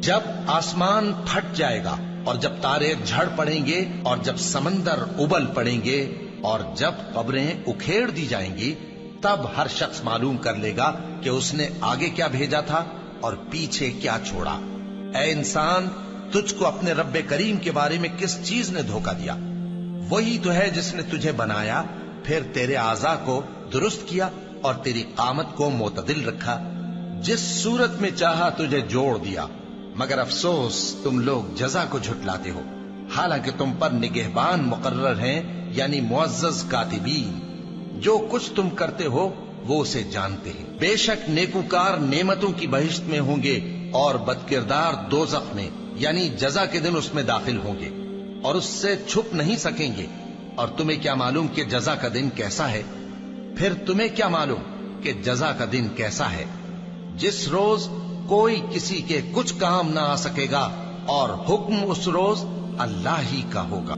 جب آسمان پھٹ جائے گا اور جب تارے جھڑ پڑیں گے اور جب سمندر ابل پڑیں گے اور جب قبریں اکھیڑ دی جائیں گی، تب ہر شخص معلوم کر لے گا کہ اس نے آگے کیا بھیجا تھا اور پیچھے کیا چھوڑا۔ اے انسان، تجھ کو اپنے رب کریم کے بارے میں کس چیز نے دھوکہ دیا؟ وہی تو ہے جس نے تجھے بنایا، پھر تیرے اعضاء کو درست کیا اور تیری قامت کو معتدل رکھا، جس صورت میں چاہا تجھے جوڑ دیا۔ مگر افسوس تم لوگ جزا کو جھٹلاتے ہو، حالانکہ تم پر نگہبان مقرر ہیں، یعنی معزز کاتبین۔ جو کچھ تم کرتے ہو وہ اسے جانتے ہیں۔ بے شک نیکوکار نعمتوں کی بہشت میں ہوں گے اور بدکردار دوزخ میں، یعنی جزا کے دن اس میں داخل ہوں گے اور اس سے چھپ نہیں سکیں گے۔ اور تمہیں کیا معلوم کہ جزا کا دن کیسا ہے؟ پھر تمہیں کیا معلوم کہ جزا کا دن کیسا ہے؟ جس روز کوئی کسی کے کچھ کام نہ آ سکے گا اور حکم اس روز اللہ ہی کا ہوگا۔